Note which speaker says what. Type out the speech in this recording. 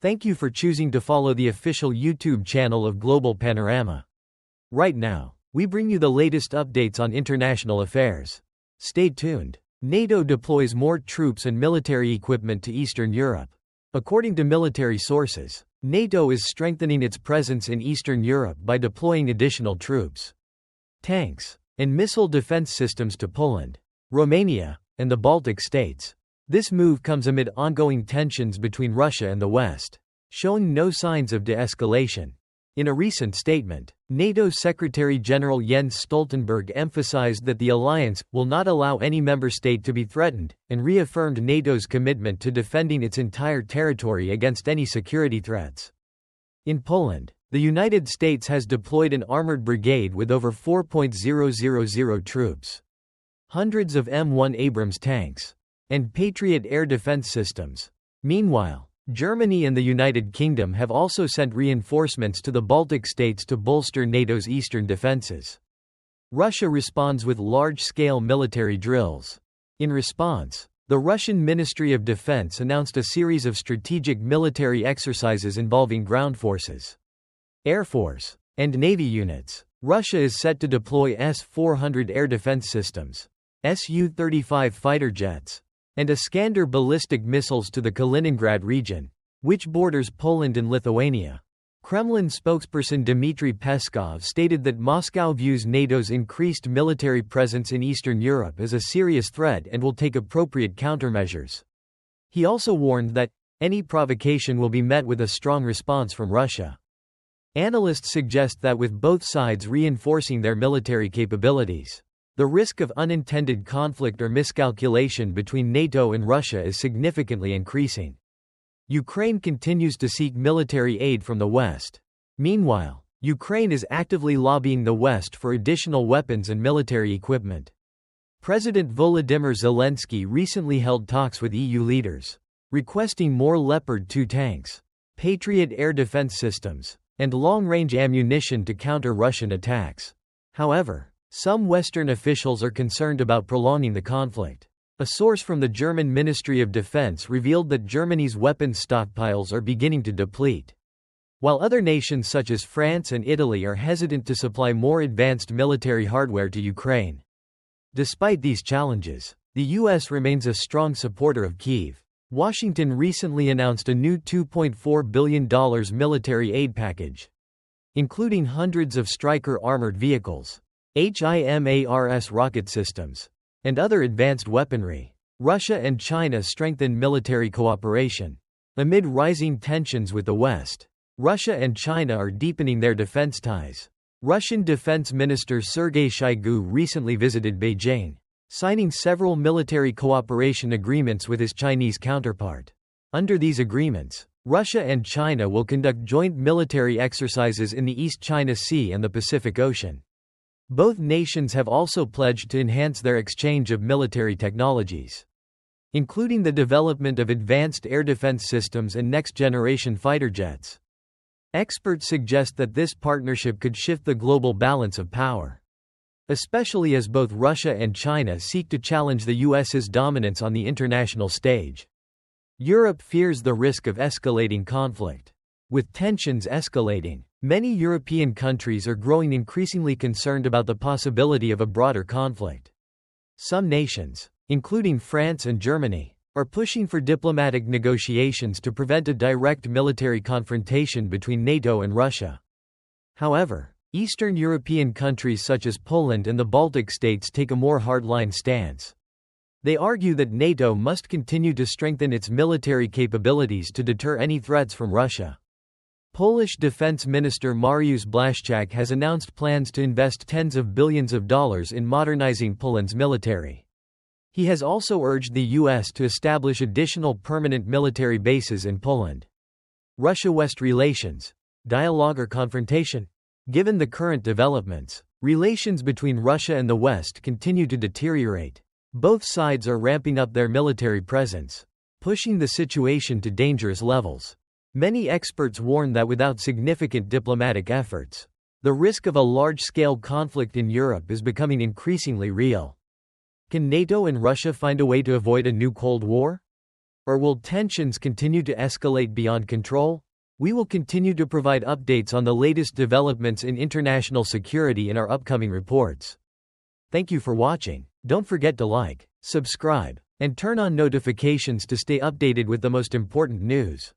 Speaker 1: Thank you for choosing to follow the official YouTube channel of Global Panorama. Right now, we bring you the latest updates on international affairs. Stay tuned. NATO deploys more troops and military equipment to Eastern Europe. According to military sources, NATO is strengthening its presence in Eastern Europe by deploying additional troops, tanks, and missile defense systems to Poland, Romania, and the Baltic states. This move comes amid ongoing tensions between Russia and the West, showing no signs of de-escalation. In a recent statement, NATO Secretary-General Jens Stoltenberg emphasized that the alliance will not allow any member state to be threatened, and reaffirmed NATO's commitment to defending its entire territory against any security threats. In Poland, the United States has deployed an armored brigade with over 4,000 troops, hundreds of M1 Abrams tanks, and Patriot air defense systems. Meanwhile, Germany and the United Kingdom have also sent reinforcements to the Baltic states to bolster NATO's eastern defenses. Russia responds with large-scale military drills. In response, the Russian Ministry of Defense announced a series of strategic military exercises involving ground forces, Air Force, and Navy units. Russia is set to deploy S-400 air defense systems, Su-35 fighter jets, and Iskander ballistic missiles to the Kaliningrad region, which borders Poland and Lithuania. Kremlin spokesperson Dmitry Peskov stated that Moscow views NATO's increased military presence in Eastern Europe as a serious threat and will take appropriate countermeasures. He also warned that any provocation will be met with a strong response from Russia. Analysts suggest that with both sides reinforcing their military capabilities, the risk of unintended conflict or miscalculation between NATO and Russia is significantly increasing. Ukraine continues to seek military aid from the West. Meanwhile, Ukraine is actively lobbying the West for additional weapons and military equipment. President Volodymyr Zelensky recently held talks with EU leaders, requesting more Leopard 2 tanks, Patriot air defense systems, and long-range ammunition to counter Russian attacks. However, some Western officials are concerned about prolonging the conflict. A source from the German Ministry of Defense revealed that Germany's weapons stockpiles are beginning to deplete, while other nations such as France and Italy are hesitant to supply more advanced military hardware to Ukraine. Despite these challenges, the U.S. remains a strong supporter of Kyiv. Washington recently announced a new $2.4 billion military aid package, including hundreds of Stryker armored vehicles, HIMARS rocket systems, and other advanced weaponry. Russia and China strengthen military cooperation. Amid rising tensions with the West, Russia and China are deepening their defense ties. Russian Defense Minister Sergei Shoigu recently visited Beijing, signing several military cooperation agreements with his Chinese counterpart. Under these agreements, Russia and China will conduct joint military exercises in the East China Sea and the Pacific Ocean. Both nations have also pledged to enhance their exchange of military technologies, including the development of advanced air defense systems and next-generation fighter jets. Experts suggest that this partnership could shift the global balance of power, especially as both Russia and China seek to challenge the US's dominance on the international stage. Europe fears the risk of escalating conflict. With tensions escalating, many European countries are growing increasingly concerned about the possibility of a broader conflict. Some nations, including France and Germany, are pushing for diplomatic negotiations to prevent a direct military confrontation between NATO and Russia. However, Eastern European countries such as Poland and the Baltic states take a more hardline stance. They argue that NATO must continue to strengthen its military capabilities to deter any threats from Russia. Polish Defense Minister Mariusz Błaszczak has announced plans to invest tens of billions of dollars in modernizing Poland's military. He has also urged the U.S. to establish additional permanent military bases in Poland. Russia-West relations, dialogue or confrontation? Given the current developments, relations between Russia and the West continue to deteriorate. Both sides are ramping up their military presence, pushing the situation to dangerous levels. Many experts warn that without significant diplomatic efforts, the risk of a large-scale conflict in Europe is becoming increasingly real. Can NATO and Russia find a way to avoid a new Cold War? Or will tensions continue to escalate beyond control? We will continue to provide updates on the latest developments in international security in our upcoming reports. Thank you for watching. Don't forget to like, subscribe, and turn on notifications to stay updated with the most important news.